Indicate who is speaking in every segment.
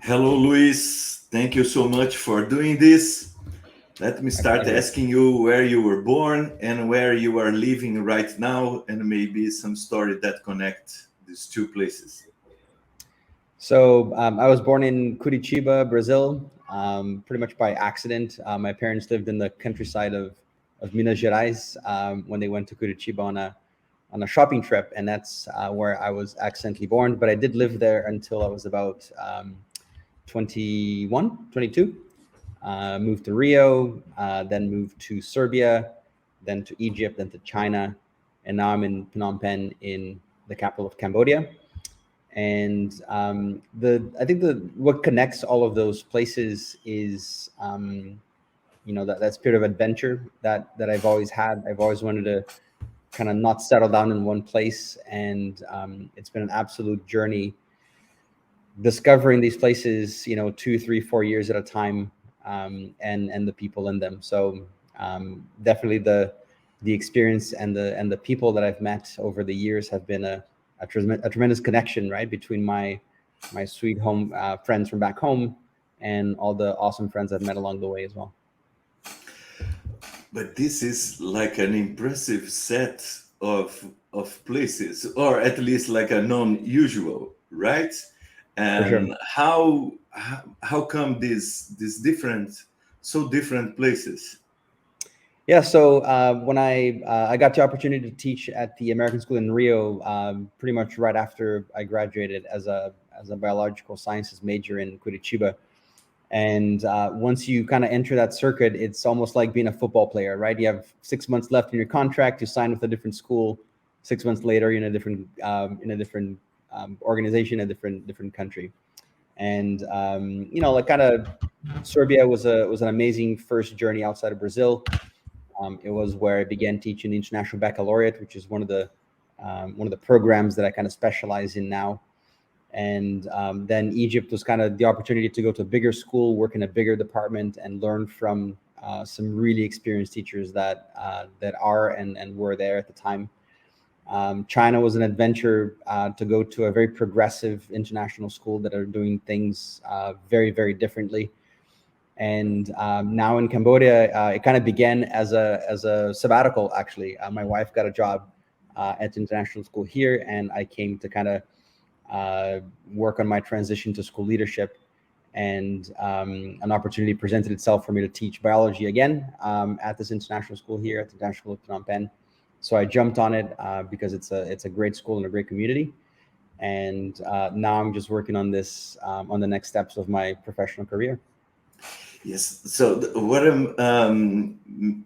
Speaker 1: Hello, Luis. Thank you so much for doing this. Let me
Speaker 2: My
Speaker 1: start
Speaker 2: pleasure.
Speaker 1: asking you where you were born and where you are living right now, and maybe some story that connect these two places.
Speaker 2: I was born in Curitiba, Brazil, pretty much by accident. My parents lived in the countryside of Minas Gerais when they went to Curitiba on a shopping trip, and that's where I was accidentally born. But I did live there until I was about 21, 22. Moved to Rio, then moved to Serbia, then to Egypt, then to China, and now I'm in Phnom Penh in the capital of Cambodia. And the I think the what connects all of those places is that spirit of adventure that I've always had. I've always wanted to kind of not settle down in one place, and it's been an absolute journey discovering these places, 2, 3, 4 years at a time, and the people in them. So definitely the experience and the people that I've met over the years have been a tremendous connection, right, between my sweet home friends from back home and all the awesome friends I've met along the way as well.
Speaker 1: But this is like an impressive set of places, or at least like a non-usual, right?
Speaker 2: For sure.
Speaker 1: And how come these different so different places?
Speaker 2: Yeah, so when I got the opportunity to teach at the American School in Rio, pretty much right after I graduated as a biological sciences major in Curitiba, and once you kind of enter that circuit, it's almost like being a football player, right? You have 6 months left in your contract. You sign with a different school. 6 months later, you're in a different organization, a different country, and like kind of Serbia was an amazing first journey outside of Brazil. It was where I began teaching the International Baccalaureate, which is one of the programs that I kind of specialize in now. And then Egypt was kind of the opportunity to go to a bigger school, work in a bigger department, and learn from some really experienced teachers that are and were there at the time. China was an adventure to go to a very progressive international school that are doing things very, very differently. And now in Cambodia, it kind of began as a sabbatical. Actually, my wife got a job at the international school here, and I came to kind of work on my transition to school leadership. And an opportunity presented itself for me to teach biology again at this international school here at the International School of Phnom Penh. So I jumped on it because it's a great school and a great community. And now I'm just working on this on the next steps of my professional career.
Speaker 1: Yes. So what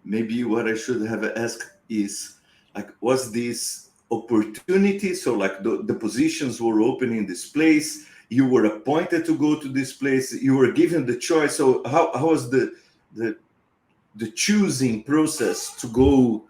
Speaker 1: maybe what I should have asked is like, was this opportunity? So like the positions were open in this place. You were appointed to go to this place. You were given the choice. So how was the the choosing process to go?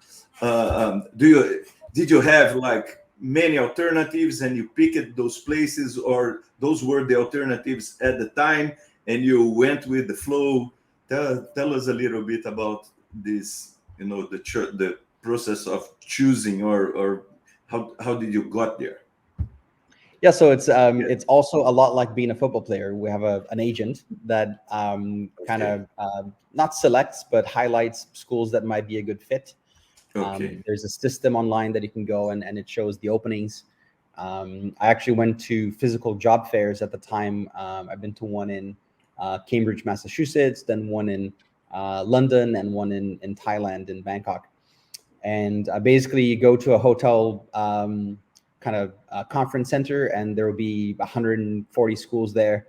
Speaker 1: Do you did you have like many alternatives and you picked those places, or those were the alternatives at the time and you went with the flow? Tell us a little bit about this. The process of choosing, or how did you got there?
Speaker 2: Yeah, so it's
Speaker 1: Yeah.
Speaker 2: it's also a lot like being a football player. We have an agent that kind
Speaker 1: Okay.
Speaker 2: of not selects but highlights schools that might be a good fit.
Speaker 1: Okay.
Speaker 2: There's a system online that you can go and it shows the openings. I actually went to physical job fairs at the time. I've been to one in Cambridge, Massachusetts, then one in London, and one in Thailand, in Bangkok. And basically, you go to a hotel kind of conference center, and there will be 140 schools there.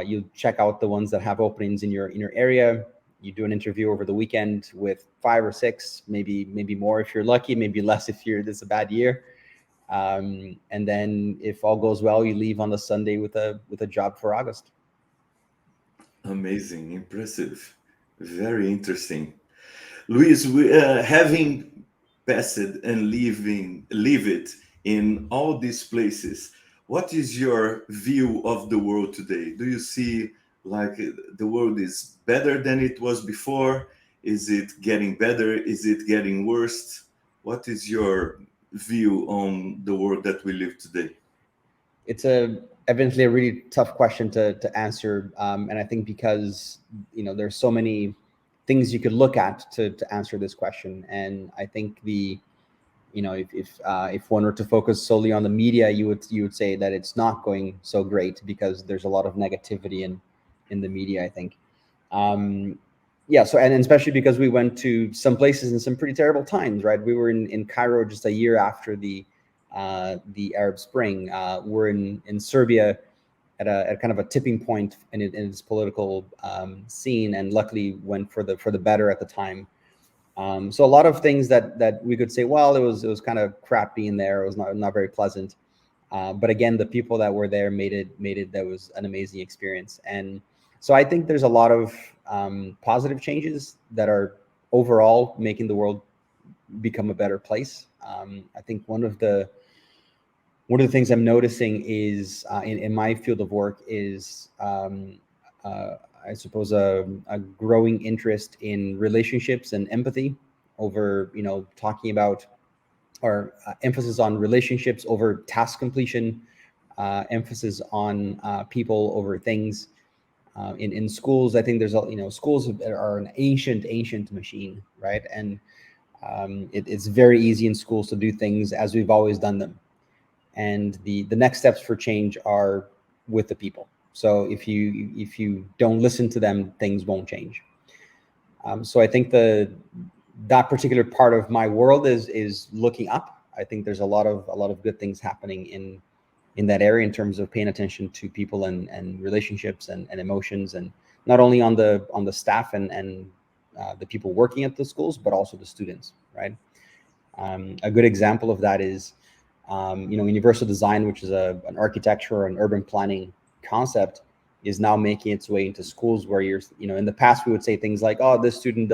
Speaker 2: You check out the ones that have openings in your area. You do an interview over the weekend with 5 or 6, maybe more if you're lucky, maybe less if you're this is a bad year. And then if all goes well, you leave on the Sunday with a job for August.
Speaker 1: Amazing, impressive, very interesting. Luis, having passed and live it in all these places, what is your view of the world today? Do you see like the world is better than it was before? Is it getting better? Is it getting worse? What is your view on the world that we live today?
Speaker 2: It's a eventually a really tough question to answer. And I think because, there's so many things you could look at to answer this question. And I think if one were to focus solely on the media, you would say that it's not going so great because there's a lot of negativity in the media, I think. Yeah. So, and especially because we went to some places in some pretty terrible times, right? We were in Cairo just a year after the Arab Spring. We're in Serbia at kind of a tipping point in its political scene, and luckily went for the better at the time. So a lot of things that we could say, well, it was kind of crap being there. It was not very pleasant. But again, the people that were there made it that was an amazing experience. And so I think there's a lot of positive changes that are overall making the world become a better place. I think one of the things I'm noticing is in my field of work is I suppose a growing interest in relationships and empathy over, talking about, or emphasis on relationships over task completion, emphasis on people over things. In schools, I think there's schools are an ancient machine, right? And it's very easy in schools to do things as we've always done them. And the next steps for change are with the people. So if you don't listen to them, things won't change. So I think that particular part of my world is looking up. I think there's a lot of good things happening in that area in terms of paying attention to people and relationships and emotions, and not only on the staff and the people working at the schools, but also the students, right? A good example of that is universal design, which is an architecture and urban planning concept, is now making its way into schools where in the past we would say things like, oh, this student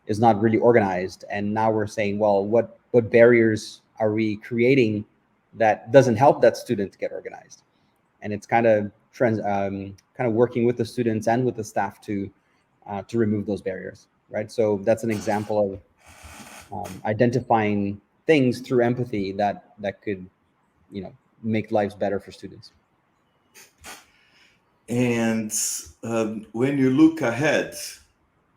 Speaker 2: is not really organized. And now we're saying, well, what barriers are we creating that doesn't help that student get organized? And it's kind of working with the students and with the staff to remove those barriers, right? So that's an example of identifying things through empathy that could, make lives better for students.
Speaker 1: And when you look ahead,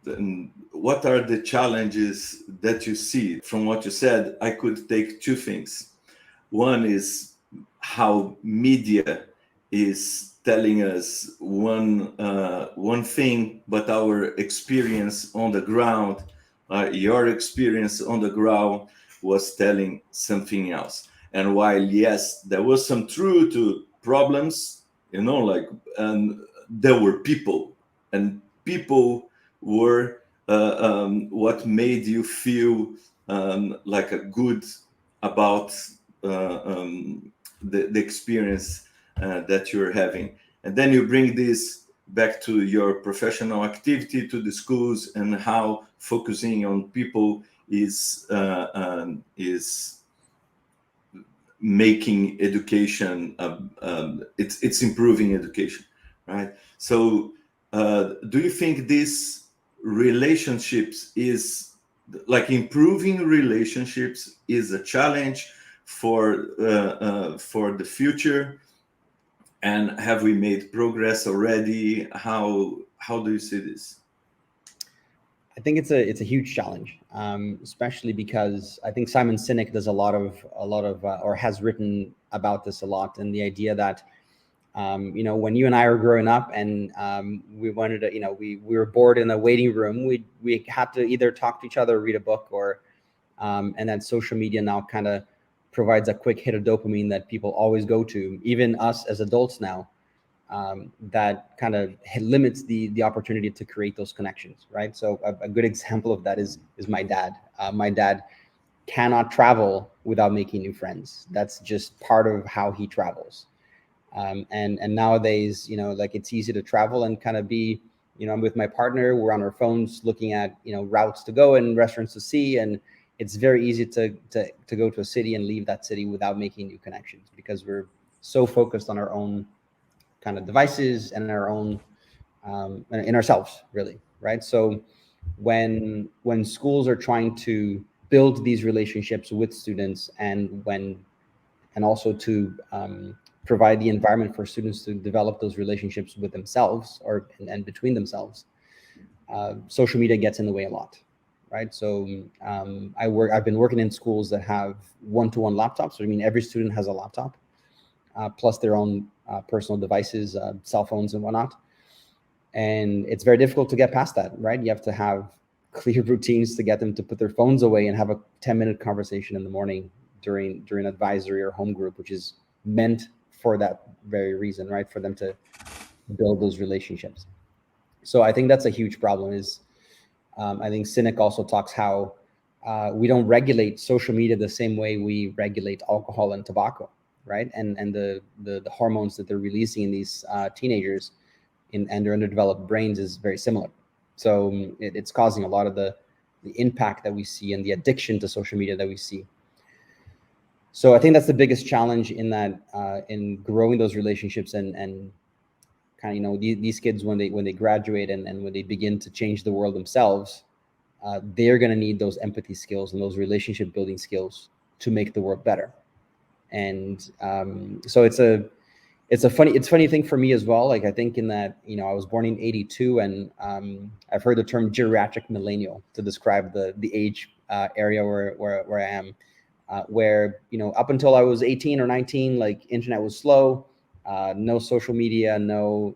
Speaker 1: then what are the challenges that you see? From what you said, I could take two things. One is how media is telling us one thing, but our experience on the ground, your experience on the ground, was telling something else. And while yes, there was some truth to problems, there were people, and people were what made you feel like a good about the experience that you're having. And then you bring this back to your professional activity, to the schools, and how focusing on people is making education, it's improving education, right? So do you think this relationships is like improving relationships is a challenge for the future? And have we made progress already? How do you see this?
Speaker 2: I think it's a huge challenge, especially because I think Simon Sinek does a lot of or has written about this a lot, and the idea that when you and I were growing up and we wanted to, we were bored in a waiting room, we had to either talk to each other or read a book, or and then social media now kind of provides a quick hit of dopamine that people always go to, even us as adults now. That kind of limits the opportunity to create those connections, right? So a good example of that is my dad. My dad cannot travel without making new friends. That's just part of how he travels. And nowadays, like it's easy to travel and kind of be, I'm with my partner, we're on our phones looking at, routes to go and restaurants to see. And it's very easy to go to a city and leave that city without making new connections, because we're so focused on our own kind of devices and our own in ourselves, really, right? So when schools are trying to build these relationships with students, and also to provide the environment for students to develop those relationships with themselves and between themselves, social media gets in the way a lot, right? So I've been working in schools that have one-to-one laptops. So I mean, every student has a laptop, plus their own personal devices, cell phones and whatnot. And it's very difficult to get past that, right? You have to have clear routines to get them to put their phones away and have a 10-minute conversation in the morning during advisory or home group, which is meant for that very reason, right? For them to build those relationships. So I think that's a huge problem. Is I think Cynic also talks how we don't regulate social media the same way we regulate alcohol and tobacco, right? And the hormones that they're releasing in these teenagers and their underdeveloped brains is very similar. So it's causing a lot of the impact that we see and the addiction to social media that we see. So I think that's the biggest challenge in that in growing those relationships and kind of, you know, these kids when they graduate and when they begin to change the world themselves, they're going to need those empathy skills and those relationship building skills to make the world better. And so it's a funny thing for me as well. Like, I think in that, you know, I was born in 82, and I've heard the term geriatric millennial to describe the age area where I am, where, you know, up until I was 18 or 19, like, internet was slow, no social media, no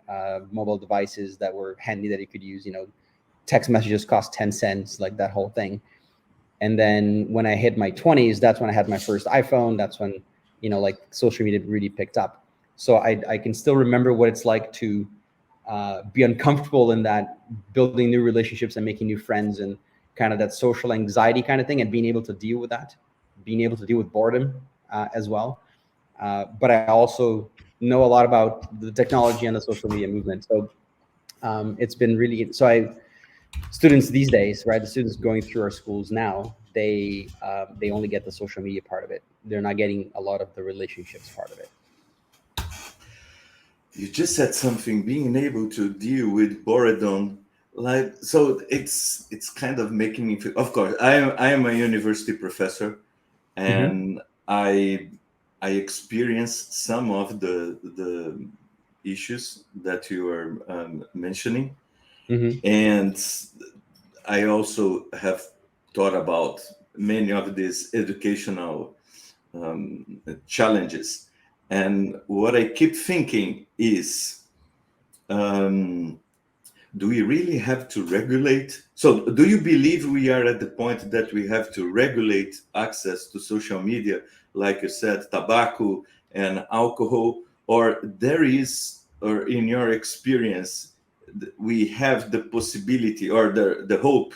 Speaker 2: mobile devices that were handy that you could use, you know, text messages cost 10 cents, like that whole thing. And then when I hit my 20s, that's when I had my first iPhone. That's when, you know, like, social media really picked up. So I can still remember what it's like to be uncomfortable in that, building new relationships and making new friends and kind of that social anxiety kind of thing, and being able to deal with that, being able to deal with boredom as well. But I also know a lot about the technology and the social media movement. So it's been really, students these days, right? The students going through our schools now, they only get the social media part of it. They're not getting a lot of the relationships part of it.
Speaker 1: You just said something, being able to deal with boredom. Like, so it's kind of making me feel, of course, I am a university professor, and I experienced some of the issues that you are mentioning. And I also have thought about many of these educational challenges. And what I keep thinking is, do we really have to regulate? So do you believe we are at the point that we have to regulate access to social media, like you said, tobacco and alcohol, or there is, or in your experience, we have the possibility or the hope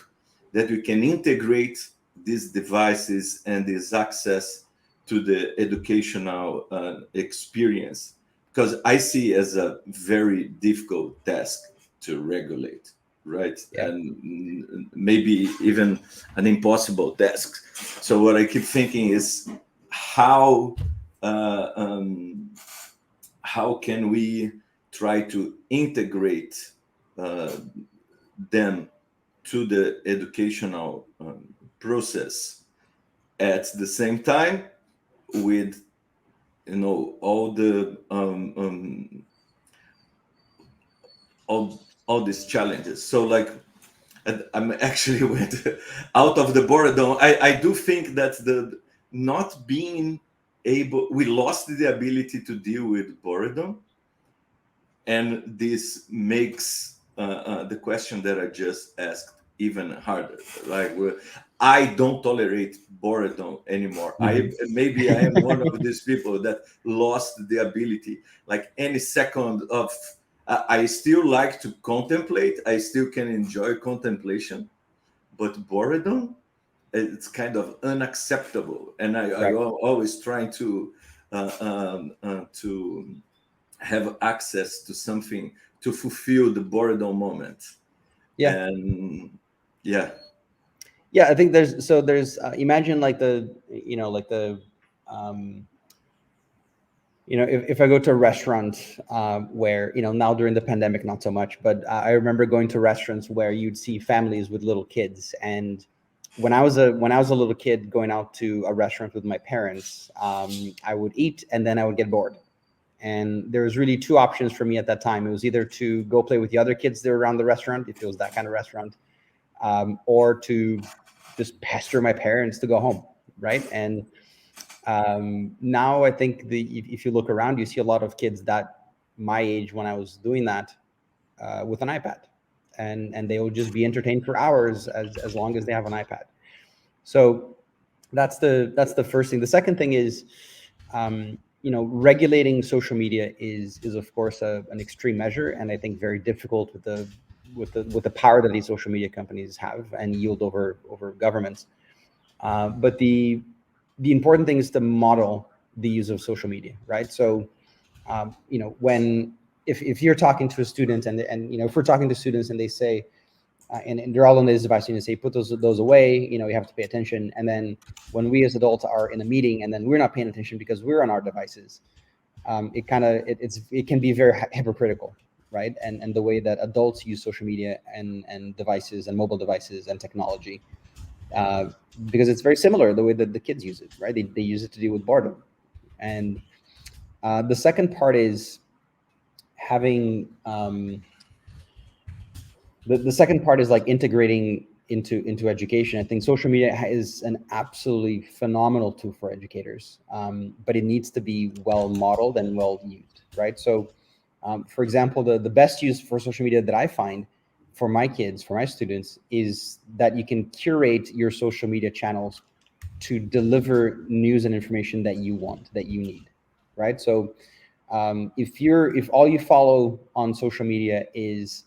Speaker 1: that we can integrate these devices and this access to the educational experience? Because I see as a very difficult task to regulate, right?
Speaker 2: Yeah.
Speaker 1: And maybe even an impossible task. So what I keep thinking is how can we try to integrate them to the educational process at the same time, with, you know, all the all these challenges. So, like, I'm actually went out of the boredom. I do think that the not being able, we lost the ability to deal with boredom, and this makes the question that I just asked even harder. Like, I don't tolerate boredom anymore. Maybe I am one of these people that lost the ability. Like, any second of, I still like to contemplate. I still can enjoy contemplation, but boredom, it's kind of unacceptable. And I always trying to have access to something to fulfill the boredom moment.
Speaker 2: Yeah.
Speaker 1: And yeah.
Speaker 2: I think there's imagine like the, you know, like the you know, if I go to a restaurant where, you know, now during the pandemic, not so much, but I remember going to restaurants where you'd see families with little kids. And when I was a little kid going out to a restaurant with my parents, I would eat and then I would get bored. And there was really two options for me at that time. It was either to go play with the other kids that were around the restaurant, if it was that kind of restaurant, or to just pester my parents to go home, right? And now I think if you look around, you see a lot of kids that my age when I was doing that with an iPad, and they will just be entertained for hours as long as they have an iPad. So that's the first thing. The second thing is, regulating social media is of course an extreme measure, and I think very difficult with the power that these social media companies have and yield over governments. But the important thing is to model the use of social media, right? So, when if you're talking to a student and if we're talking to students and they say, and they're all on this device, and you say, put those away, you have to pay attention. And then when we as adults are in a meeting and then we're not paying attention because we're on our devices, it can be very hypocritical, right? And the way that adults use social media and devices and mobile devices and technology, because it's very similar the way that the kids use it, right? They use it to deal with boredom. And the second part is having the second part is like integrating into education. I think social media is an absolutely phenomenal tool for educators, but it needs to be well modeled and well used, right? So, for example, the best use for social media that I find for my kids, for my students, is that you can curate your social media channels to deliver news and information that you want, that you need, right? So, if all you follow on social media is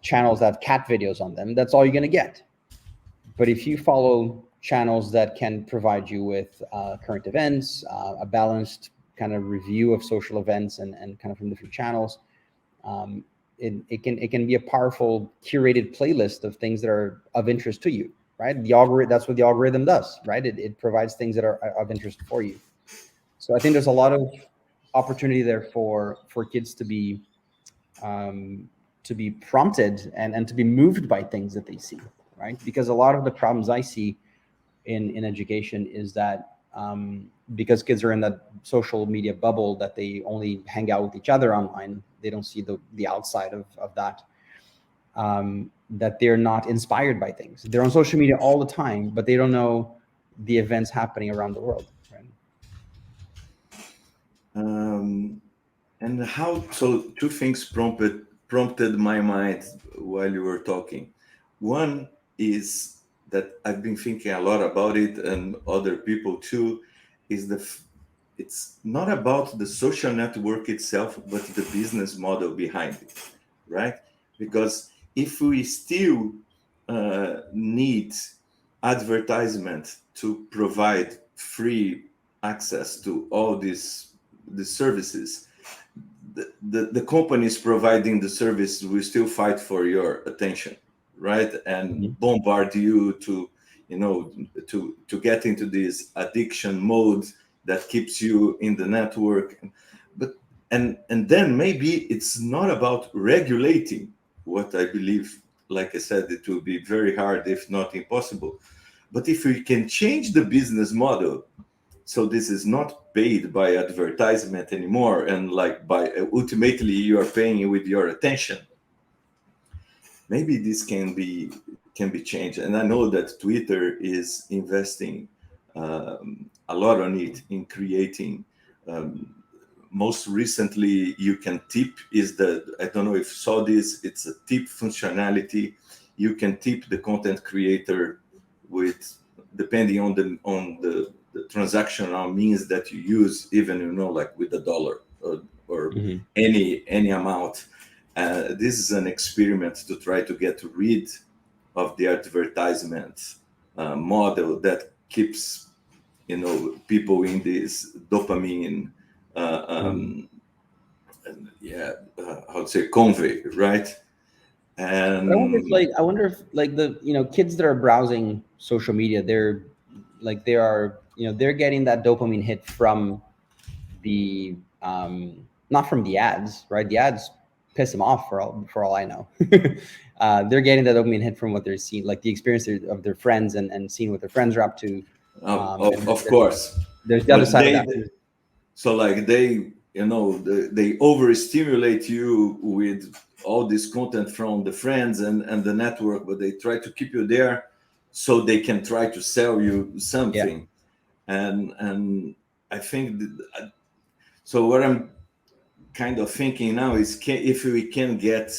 Speaker 2: channels that have cat videos on them, that's all you're going to get. But if you follow channels that can provide you with current events, a balanced kind of review of social events and kind of from different channels, it can be a powerful curated playlist of things that are of interest to you, right? That's what the algorithm does, right? It provides things that are of interest for you. So I think there's a lot of opportunity there for kids to be prompted and to be moved by things that they see, right? Because a lot of the problems I see in education is that because kids are in that social media bubble that they only hang out with each other online, they don't see the outside of that, that they're not inspired by things. They're on social media all the time, but they don't know the events happening around the world, right?
Speaker 1: And so two things prompted my mind while you were talking. One is that I've been thinking a lot about it, and other people too, is it's not about the social network itself, but the business model behind it, right? Because if we still need advertisement to provide free access to all the services, the companies providing the service will still fight for your attention, right? And bombard you to get into this addiction mode that keeps you in the network. But and then maybe it's not about regulating, what I believe, like I said, it will be very hard, if not impossible. But if we can change the business model, so this is not paid by advertisement anymore, and like by ultimately you are paying with your attention, maybe this can be changed. And I know that Twitter is investing a lot on it, in creating. Most recently, you can tip, I don't know if you saw this, it's a tip functionality. You can tip the content creator with, depending on the transactional means that you use, even like with $1 or any amount. This is an experiment to try to get rid of the advertisement model that keeps people in this dopamine how to say, convey, right? And
Speaker 2: I wonder if the kids that are browsing social media, they're getting that dopamine hit from the not from the ads, right? The ads piss them off for all I know. They're getting that dopamine hit from what they're seeing, like the experience of their friends and seeing what their friends are up to.
Speaker 1: of course,
Speaker 2: There's the other side of that.
Speaker 1: So like they overstimulate you with all this content from the friends and the network, but they try to keep you there so they can try to sell you
Speaker 2: Yeah.
Speaker 1: something. And I think so. What I'm kind of thinking now is if we can get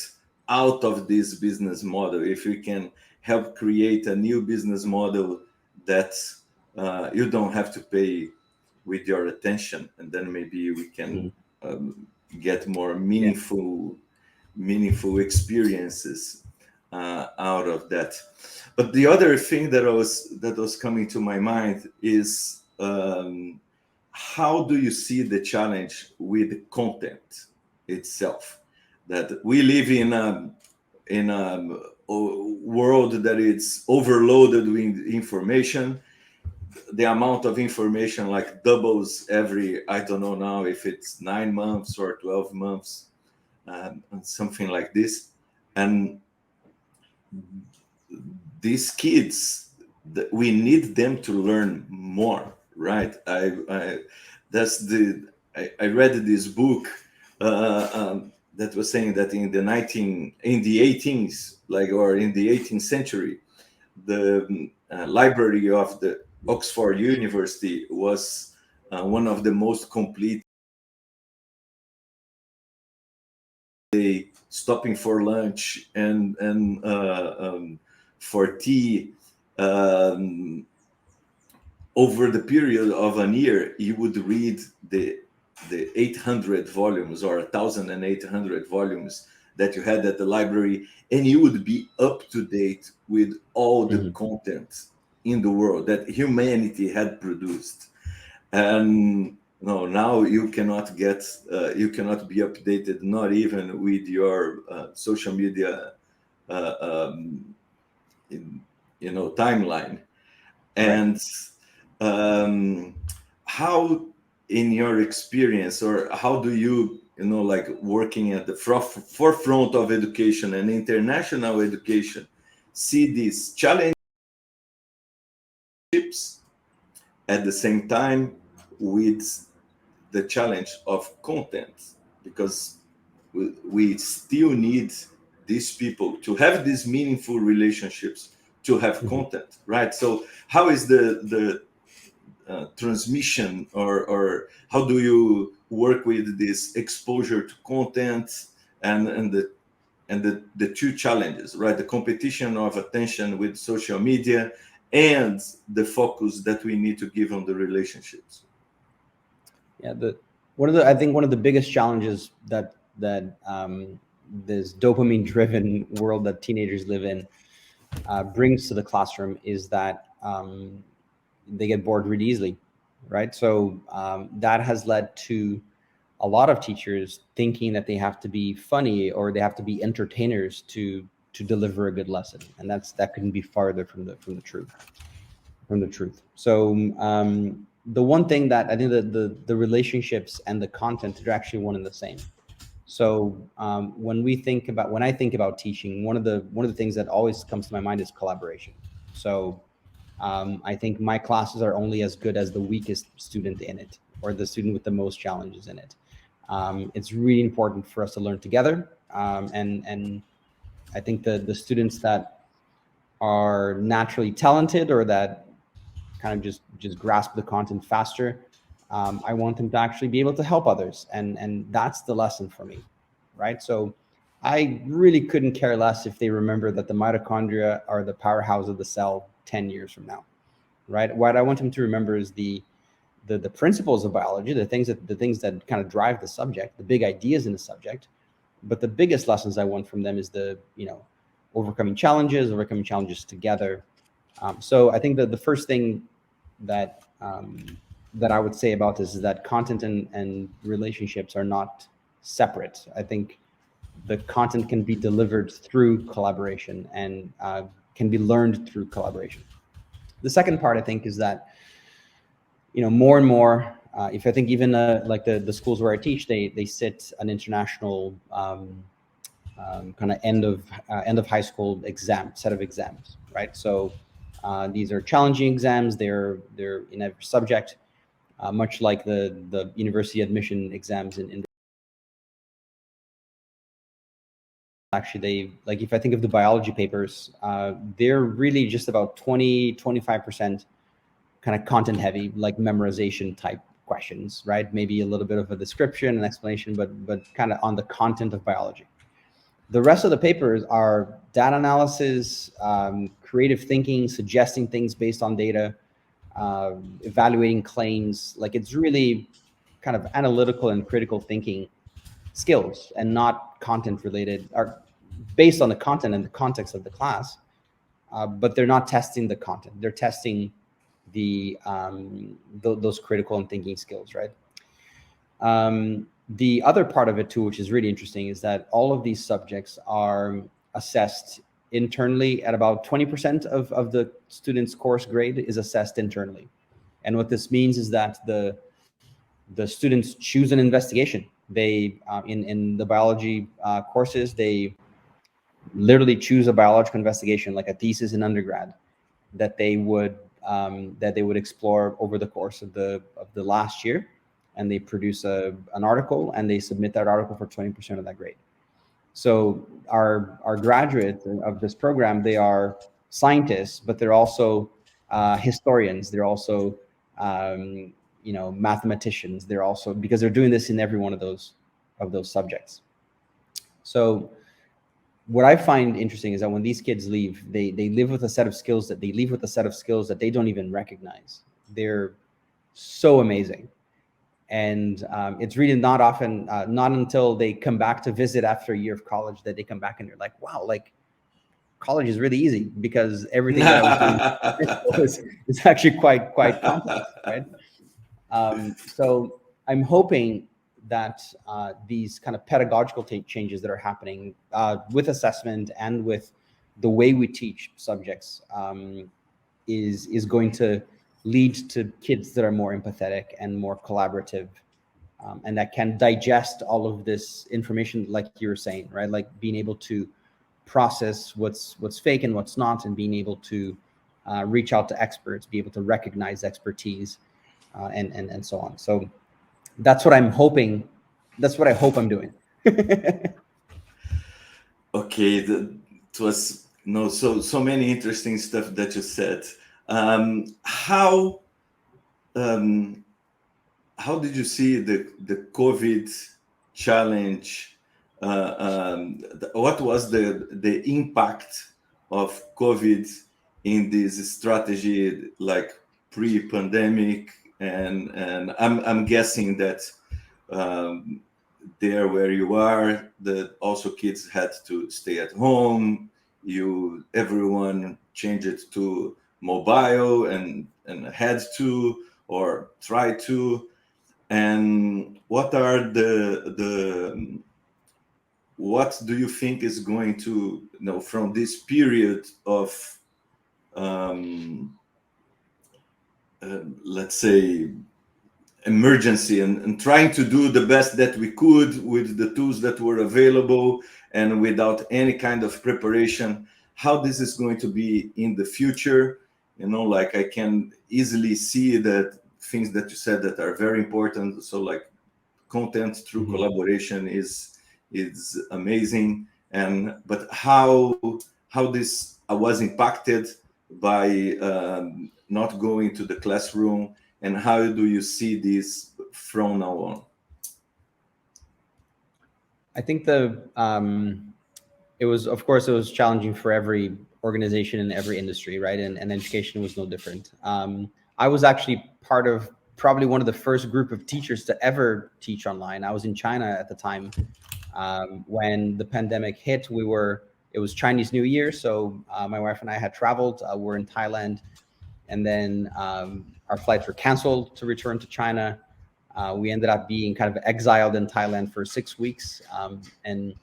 Speaker 1: out of this business model, if we can help create a new business model that you don't have to pay with your attention, and then maybe we can
Speaker 2: Mhm.
Speaker 1: get more
Speaker 2: Yeah.
Speaker 1: meaningful experiences out of that. But the other thing that was coming to my mind is how do you see the challenge with content itself? That we live in a world that is overloaded with information. The amount of information like doubles every, I don't know now if it's 9 months or 12 months, something like this. And these kids, we need them to learn more, right? I read this book that was saying that in the 18th, like, or in the 18th century, the library of the Oxford University was one of the most complete. They stopping for lunch and for tea. Um, Over the period of an year, you would read the 800 volumes or 1,800 volumes that you had at the library, and you would be up to date with all the
Speaker 2: Mhm.
Speaker 1: content in the world that humanity had produced. And no, now you cannot be updated, not even with your social media, uh, um, in, timeline.
Speaker 2: Right.
Speaker 1: And um, how, in your experience, or how do you, like working at the forefront of education and international education, see these challenges at the same time with the challenge of content? Because we still need these people to have these meaningful relationships, to have
Speaker 2: Mhm.
Speaker 1: content, right? So how is the transmission, or how do you work with this exposure to content and the two challenges, right? The competition of attention with social media and the focus that we need to give on the relationships.
Speaker 2: Yeah. I think one of the biggest challenges that this dopamine-driven world that teenagers live in brings to the classroom is that they get bored really easily, right? So that has led to a lot of teachers thinking that they have to be funny or they have to be entertainers to deliver a good lesson, and that couldn't be farther from the truth. So the one thing that I think that the relationships and the content are actually one and the same. So when I think about teaching, one of the things that always comes to my mind is collaboration. So I think my classes are only as good as the weakest student in it, or the student with the most challenges in it. It's really important for us to learn together, and I think the students that are naturally talented or that kind of just grasp the content faster, I want them to actually be able to help others, and that's the lesson for me, right? So I really couldn't care less if they remember that the mitochondria are the powerhouse of the cell 10 years from now, right? What I want them to remember is the principles of biology, the things that kind of drive the subject, the big ideas in the subject. But the biggest lessons I want from them is overcoming challenges together. So I think that the first thing that that I would say about this is that content and relationships are not separate. I think the content can be delivered through collaboration and can be learned through collaboration. The second part, I think, is that more and more, if I think even like the schools where I teach, they sit an international kind of end of high school set of exams, right? So these are challenging exams. They're in every subject, much like the university admission exams in actually they like if I think of the biology papers, they're really just about 20-25% kind of content heavy, like memorization type questions, right? Maybe a little bit of a description and explanation, but kind of on the content of biology. The rest of the papers are data analysis, creative thinking, suggesting things based on data, evaluating claims. Like it's really kind of analytical and critical thinking skills, and not content related, or based on the content and the context of the class. But they're not testing the content; they're testing those critical and thinking skills, right? The other part of it too, which is really interesting, is that all of these subjects are assessed internally. At about 20% of the student's course grade is assessed internally. And what this means is that the students choose an investigation. They in the biology courses, they literally choose a biological investigation, like a thesis in undergrad, that they would explore over the course of the last year, and they produce an article, and they submit that article for 20% of that grade. So our graduates of this program, they are scientists, but they're also historians. They're also mathematicians. They're also, because they're doing this in every one of those subjects. So what I find interesting is that when these kids leave, they live with a set of skills that they don't even recognize. They're so amazing. And it's really not often, not until they come back to visit after a year of college, that they come back and they're like, wow, like college is really easy, because everything that I was doing is actually quite complex, right? So I'm hoping that these kind of pedagogical changes that are happening with assessment and with the way we teach subjects is going to lead to kids that are more empathetic and more collaborative, and that can digest all of this information, like you were saying, right? Like being able to process what's fake and what's not, and being able to reach out to experts, be able to recognize expertise, and so on. So that's what I'm hoping. That's what I hope I'm doing.
Speaker 1: Okay, it was so many interesting stuff that you said. How did you see the COVID challenge? What was the impact of COVID in this strategy, like pre-pandemic? And I'm guessing that there where you are, that also kids had to stay at home. Everyone changed it to mobile and had to, or try to. And what do you think is going to, from this period of let's say emergency, and trying to do the best that we could with the tools that were available and without any kind of preparation, how this is going to be in the future? Like I can easily see that things that you said that are very important. So like content through collaboration is amazing. But how this was impacted by not going to the classroom, and how do you see this from now on?
Speaker 2: I think it was challenging for every organization in every industry, right? And education was no different. I was actually part of probably one of the first group of teachers to ever teach online. I was in China at the time when the pandemic hit. It was Chinese New Year, so my wife and I had traveled. We're in Thailand, and then our flights were canceled to return to China. We ended up being kind of exiled in Thailand for 6 weeks, and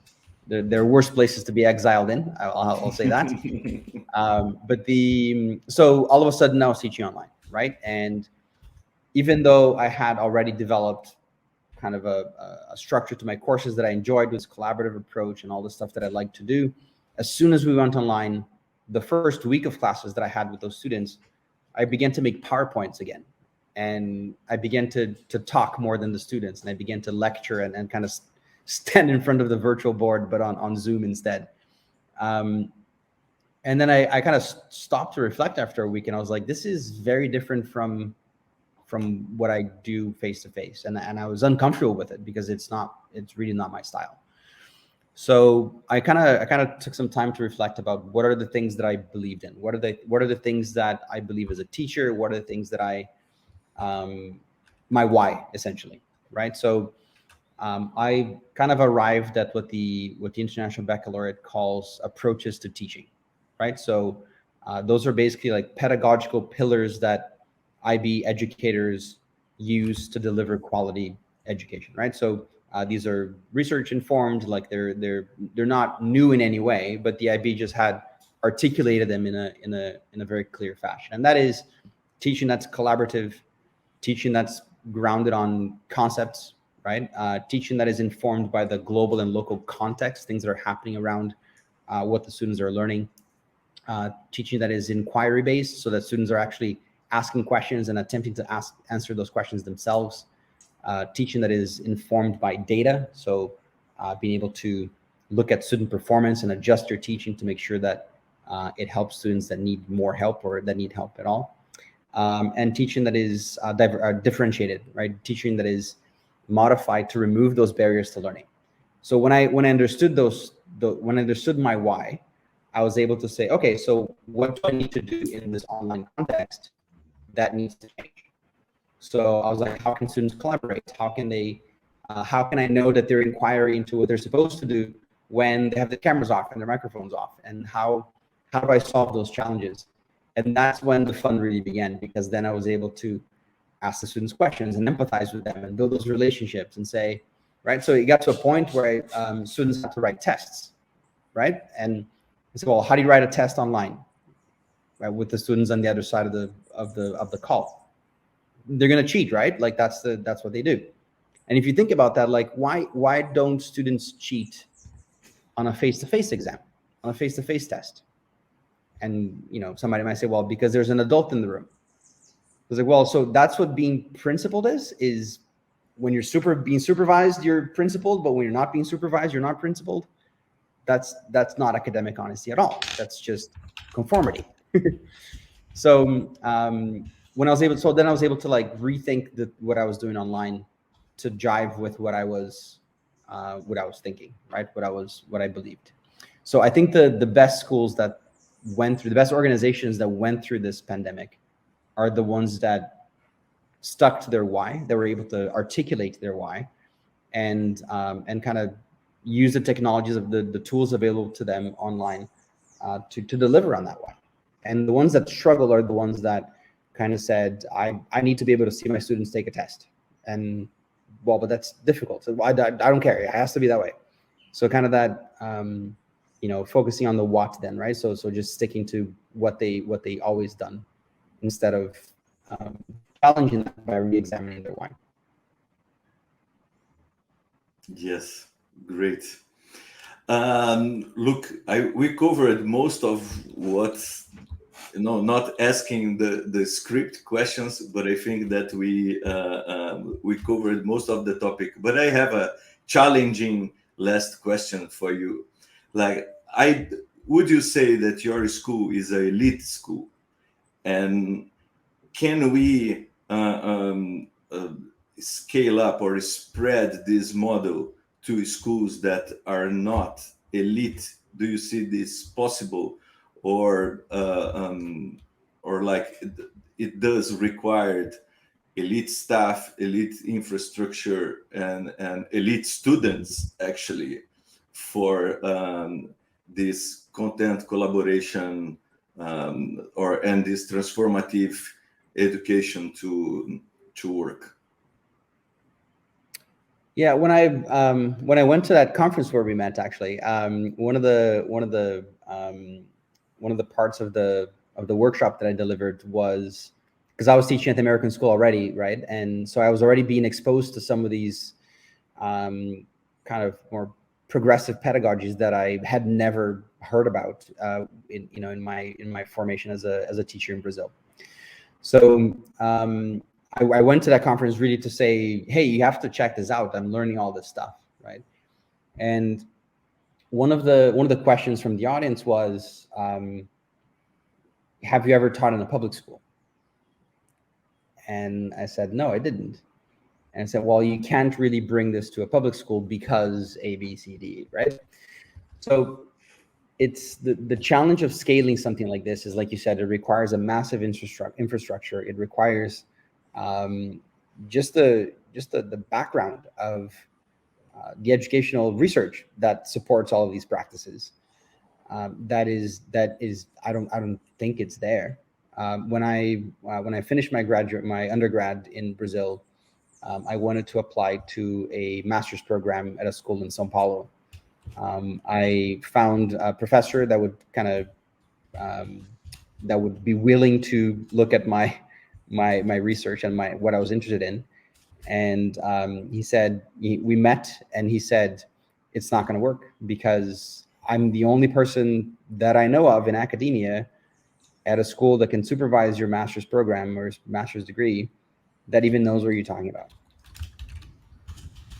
Speaker 2: there are worse places to be exiled in. I'll say that. So all of a sudden now I was teaching online, right? And even though I had already developed kind of a structure to my courses that I enjoyed, was collaborative approach and all the stuff that I like to do, as soon as we went online, the first week of classes that I had with those students, I began to make PowerPoints again. and I began to talk more than the students, and I began to lecture and kind of stand in front of the virtual board, but on Zoom instead. And then I kind of stopped to reflect after a week, and I was like, this is very different from what I do face to face, and I was uncomfortable with it because it's really not my style. So I kind of took some time to reflect about what are the things that I believed in, what are the things that I believe as a teacher, what are the things that my why, essentially, right? So I kind of arrived at what the International Baccalaureate calls approaches to teaching, right? So those are basically like pedagogical pillars that IB educators use to deliver quality education, right? So these are research informed, like they're not new in any way, but the IB just had articulated them in a very clear fashion, and that is teaching that's collaborative, teaching that's grounded on concepts, right? Teaching that is informed by the global and local context, things that are happening around what the students are learning. Teaching that is inquiry based, so that students are actually asking questions and attempting to answer those questions themselves. Teaching that is informed by data, so being able to look at student performance and adjust your teaching to make sure that it helps students that need more help or that need help at all. And teaching that is differentiated, right? Teaching that is modified to remove those barriers to learning. So when I understood when I understood my why, I was able to say, okay, so what do I need to do in this online context that needs to change? So I was like, how can students collaborate? How can I know that they're inquiring into what they're supposed to do when they have the cameras off and their microphones off? And how do I solve those challenges? And that's when the fun really began, because then I was able to ask the students questions and empathize with them and build those relationships and say, right? So it got to a point where students had to write tests, right? And I said, well, how do you write a test online, right? With the students on the other side of the call, they're going to cheat, right? Like that's what they do. And if you think about that, like why don't students cheat on a face-to-face exam, on a face-to-face test? And somebody might say, well, because there's an adult in the room. I was like, well, so that's what being principled is when you're being supervised, you're principled, but when you're not being supervised, you're not principled. That's not academic honesty at all. That's just conformity. So then I was able to like rethink what I was doing online to jive with what I was thinking, right? What I believed. So I think the best schools that the best organizations that went through this pandemic are the ones that stuck to their why, that were able to articulate their why, and kind of use the technologies of the tools available to them online to deliver on that why. And the ones that struggle are the ones that kind of said, I need to be able to see my students take a test. And well, but that's difficult. So I don't care. It has to be that way. So kind of that, focusing on the what then, right? So just sticking to what they always done instead of challenging that by re-examining their why.
Speaker 1: Yes, great. Look, we covered most of what's, not asking the script questions, but I think that we covered most of the topic. But I have a challenging last question for you. Like, would you say that your school is an elite school? And can we scale up or spread this model to schools that are not elite? Do you see this possible, or like it does require elite staff, elite infrastructure, and elite students actually for this content collaboration and this transformative education to work?
Speaker 2: Yeah, when I went to that conference where we met, actually, one of the parts of the workshop that I delivered was because I was teaching at the American school already, right? And so I was already being exposed to some of these kind of more progressive pedagogies that I had never heard about in my formation as a teacher in Brazil. So I went to that conference really to say, hey, you have to check this out. I'm learning all this stuff, right? And one of the questions from the audience was, have you ever taught in a public school? And I said, no, I didn't. And I said, well, you can't really bring this to a public school because A, B, C, D, right? So it's the challenge of scaling something like this is, like you said, it requires a massive infrastructure. It requires just the background of the educational research that supports all of these practices. That is I don't think it's there. When I finished my undergrad in Brazil, I wanted to apply to a master's program at a school in São Paulo. I found a professor that would kind of that would be willing to look at my research and what I was interested in. And he said, we met, and he said, it's not going to work because I'm the only person that I know of in academia at a school that can supervise your master's program or master's degree that even knows what you're talking about.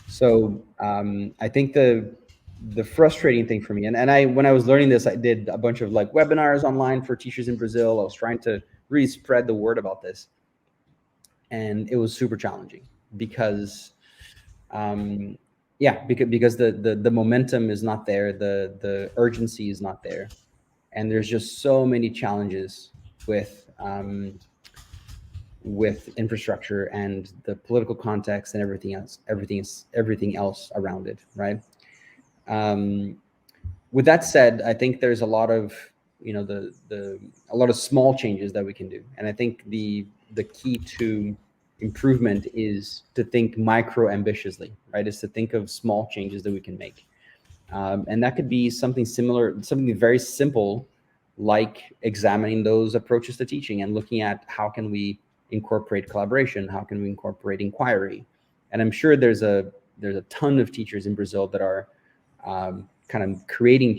Speaker 2: So I think the frustrating thing for me, and I, when I was learning this, I did a bunch of like webinars online for teachers in Brazil. I was trying to really spread the word about this, and it was super challenging because because the momentum is not there, the urgency is not there, and there's just so many challenges with infrastructure and the political context and everything else around it, right? With that said, I think there's a lot of a lot of small changes that we can do, and I think the key to improvement is to think micro ambitiously, right? Is to think of small changes that we can make, and that could be something similar, something very simple, like examining those approaches to teaching and looking at how can we incorporate collaboration, how can we incorporate inquiry, and I'm sure there's a ton of teachers in Brazil that are kind of creating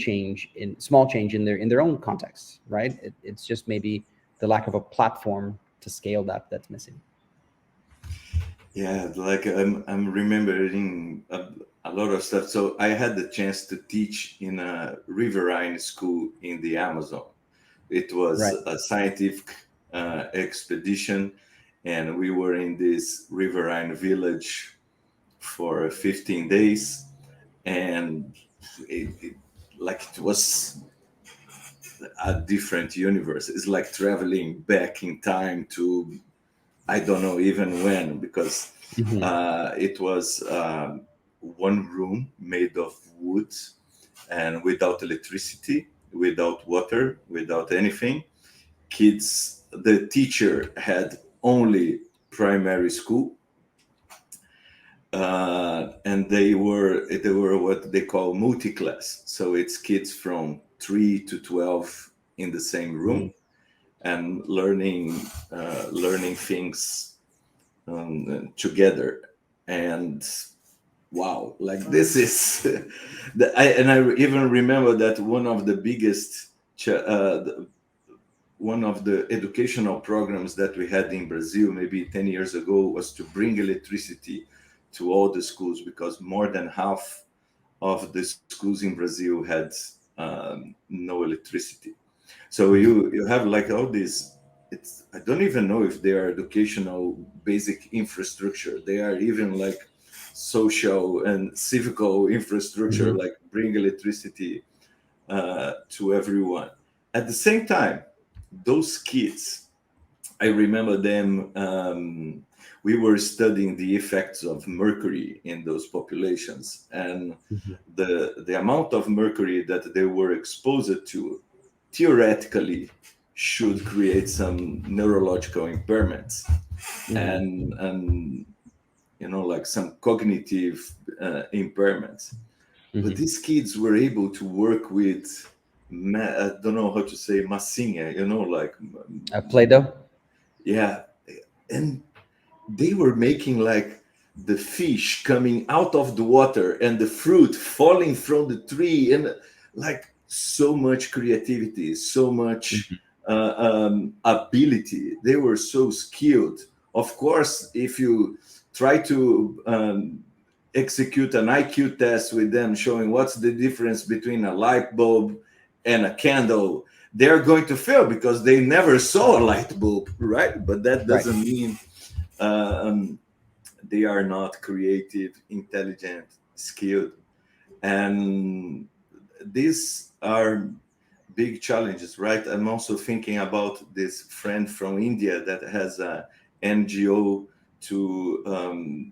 Speaker 2: small change in their own contexts, right? It's just maybe the lack of a platform to scale that's missing.
Speaker 1: Yeah, like I'm remembering a lot of stuff. So I had the chance to teach in a riverine school in the Amazon. It was
Speaker 2: Right.
Speaker 1: a scientific expedition, and we were in this riverine village for 15 days, and it was a different universe. It's like traveling back in time to I don't know even when, because it was one room made of wood and without electricity, without water, without anything. Kids, the teacher had only primary school, and they were what they call multi-class. So it's kids from 3 to 12 in the same room and learning things together. And wow, like this is I even remember that one of the biggest one of the educational programs that we had in Brazil maybe 10 years ago was to bring electricity to all the schools, because more than half of the schools in Brazil had no electricity. So you have like all these, I don't even know if they are educational basic infrastructure. They are even like social and civical infrastructure, like bring electricity to everyone. At the same time, those kids, I remember them. We were studying the effects of mercury in those populations, and the amount of mercury that they were exposed to theoretically should create some neurological impairments and like some cognitive impairments. But these kids were able to work with I don't know how to say massinha, like
Speaker 2: Play-Doh.
Speaker 1: Yeah, and they were making like the fish coming out of the water and the fruit falling from the tree, and like so much creativity, so much ability. They were so skilled Of course, if you try to execute an IQ test with them showing what's the difference between a light bulb and a candle, they're going to fail because they never saw a light bulb, right? But that doesn't mean they are not creative, intelligent, skilled. And these are big challenges, right? I'm also thinking about this friend from India that has a NGO to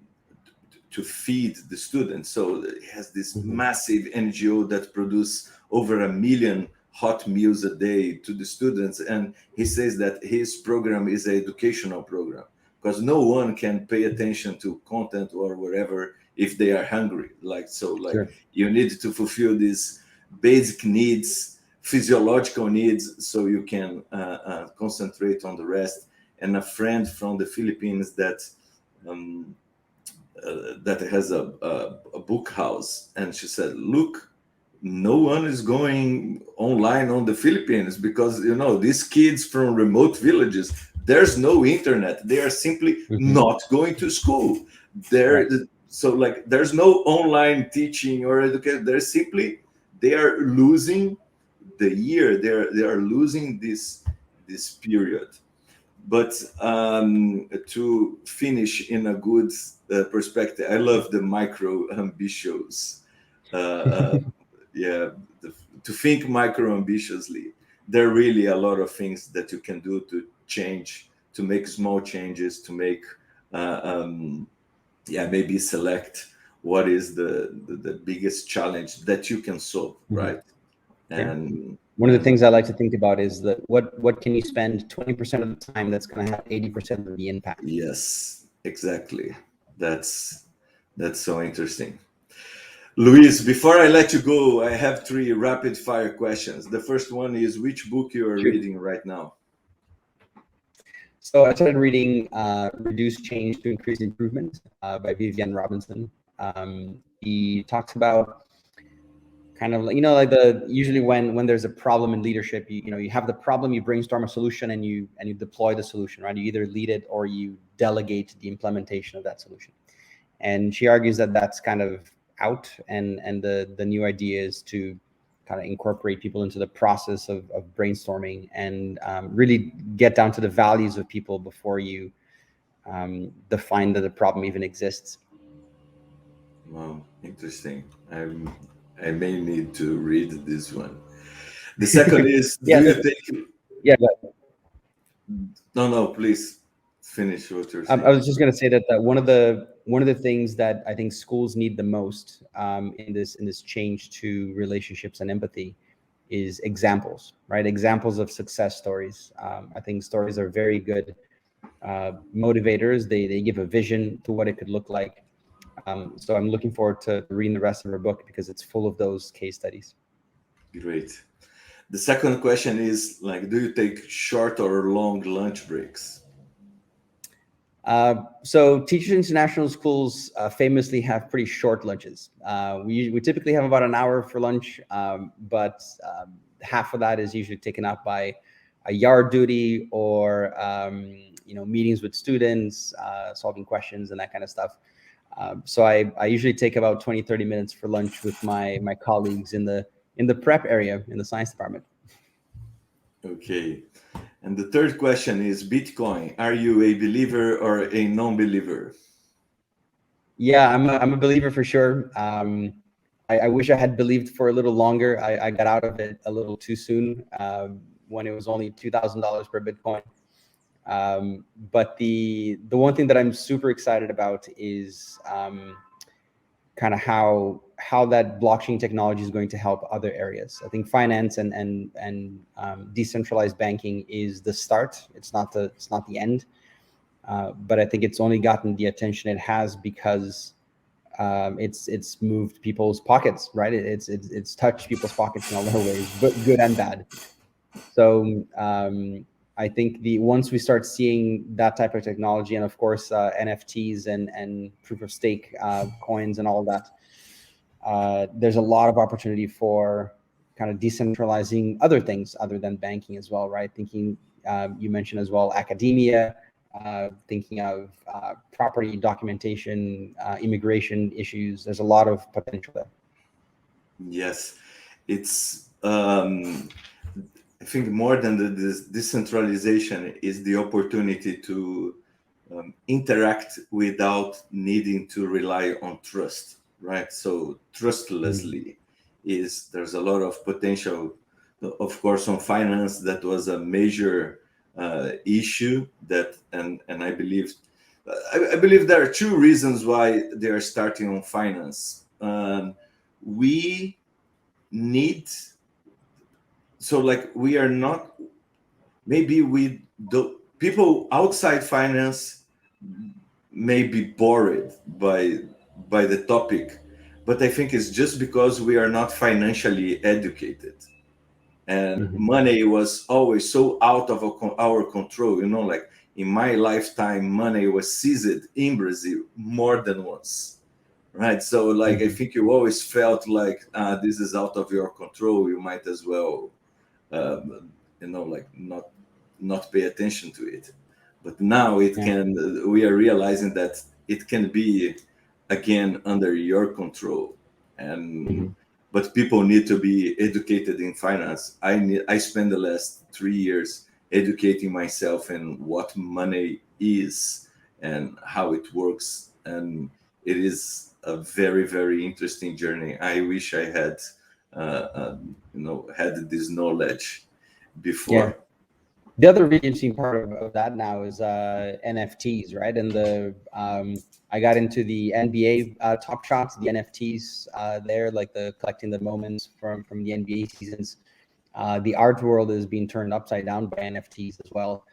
Speaker 1: feed the students. So it has this massive NGO that produce over 1 million hot meals a day to the students. And he says that his program is an educational program because no one can pay attention to content or whatever if they are hungry. Sure. You need to fulfill these basic needs, physiological needs, so you can concentrate on the rest. And a friend from the Philippines that has a book house, and she said, look, no one is going online on the Philippines because these kids from remote villages, there's no internet, they are simply not going to school there. Right. So there's no online teaching or education. They are losing the year, they are losing this period. But to finish in a good perspective, I love the micro ambitious. To think micro ambitiously. There are really a lot of things that you can do to change, to make small changes, to make maybe select what is the biggest challenge that you can solve, right? And
Speaker 2: one of the things I like to think about is that what can you spend 20% of the time that's going to have 80% of the impact?
Speaker 1: Yes, exactly. That's so interesting. Luiz, before I let you go, I have 3 rapid fire questions. The first one is, which book you are reading right now?
Speaker 2: So I started reading Reduce Change to Increase Improvement by Vivian Robinson. He talks about kind of usually when there's a problem in leadership, you have the problem, you brainstorm a solution, and you deploy the solution, right? You either lead it or you delegate the implementation of that solution. And she argues that that's kind of out, and the new idea is to kind of incorporate people into the process of brainstorming and really get down to the values of people before you define that the problem even exists.
Speaker 1: Wow, interesting. I may need to read this one. The second is, No, please finish what you're saying.
Speaker 2: I was just going to say that one of the things that I think schools need the most in this change to relationships and empathy is examples, right? Examples of success stories. I think stories are very good motivators. They give a vision to what it could look like. So I'm looking forward to reading the rest of her book because it's full of those case studies.
Speaker 1: Great. The second question is, do you take short or long lunch breaks?
Speaker 2: So Teachers International Schools famously have pretty short lunches. We typically have about an hour for lunch, but half of that is usually taken up by a yard duty or meetings with students, solving questions and that kind of stuff. So I usually take about 20-30 minutes for lunch with my colleagues in the prep area in the science department.
Speaker 1: Okay. And the third question is, Bitcoin, are you a believer or a non-believer?
Speaker 2: Yeah, I'm a believer for sure. I wish I had believed for a little longer. I got out of it a little too soon when it was only $2,000 per Bitcoin. But the one thing that I'm super excited about is kind of how that blockchain technology is going to help other areas. I think finance and decentralized banking is the start. It's not the end. But I think it's only gotten the attention it has because it's moved people's pockets, right? It's touched people's pockets in a lot of ways, but good and bad. So I think once we start seeing that type of technology, and of course NFTs and proof of stake coins and all that, there's a lot of opportunity for kind of decentralizing other things other than banking as well, right? Thinking you mentioned as well academia, thinking of property documentation, immigration issues. There's a lot of potential there.
Speaker 1: Yes, it's I think more than this decentralization is the opportunity to interact without needing to rely on trust, right? So trustlessly there's a lot of potential. Of course, on finance, that was a major issue that, and I believe, I believe there are two reasons why they are starting on finance. We need, so like we are not, maybe we do, people outside finance may be bored by the topic, but I think it's just because we are not financially educated, and money was always so out of our control. You know, like in my lifetime, money was seized in Brazil more than once, right? So like I think you always felt like this is out of your control. You might as well, you know, like not pay attention to it. But now it can. We are realizing that it can be again under your control, and but people need to be educated in finance. I spent the last 3 years educating myself in what money is and how it works, and it is a very, very interesting journey. I wish I had you know, had this knowledge before.
Speaker 2: The other really interesting part of that now is NFTs, right? And I got into the NBA Top Shots, the NFTs there, like the collecting the moments from the NBA seasons. The art world is being turned upside down by NFTs as well.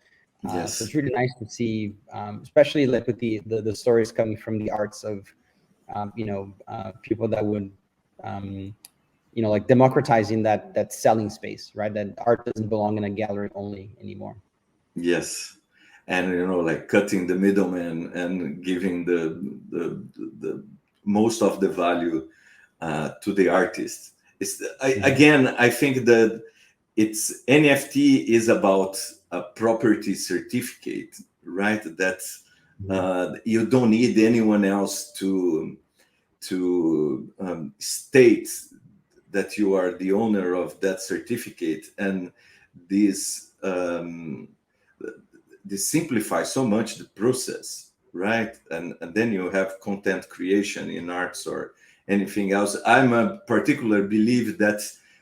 Speaker 1: Yes.
Speaker 2: So it's really nice to see, especially like with the stories coming from the arts of, you know, people that would, you know, like democratizing that selling space, right? That art doesn't belong in a gallery only anymore.
Speaker 1: Yes, and you know, like cutting the middleman and giving the most of the value to the artist. Again, I think that it's NFT is about a property certificate, right? That you don't need anyone else to state that you are the owner of that certificate, and this this simplifies so much the process, right? And then you have content creation in arts or anything else. I'm a particular believe that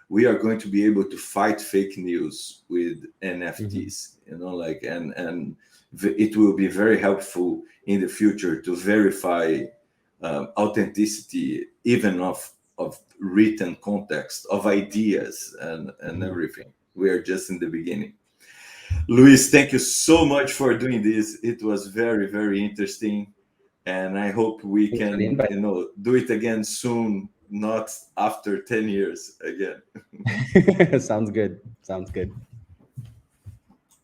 Speaker 1: we are going to be able to fight fake news with NFTs, you know, like, and it will be very helpful in the future to verify authenticity, even of written context, of ideas, and everything. We are just in the beginning. Luis, thank you so much for doing this. It was very, very interesting, and I hope we can, you know, do it again soon, not after 10 years again.
Speaker 2: Sounds good. Sounds good.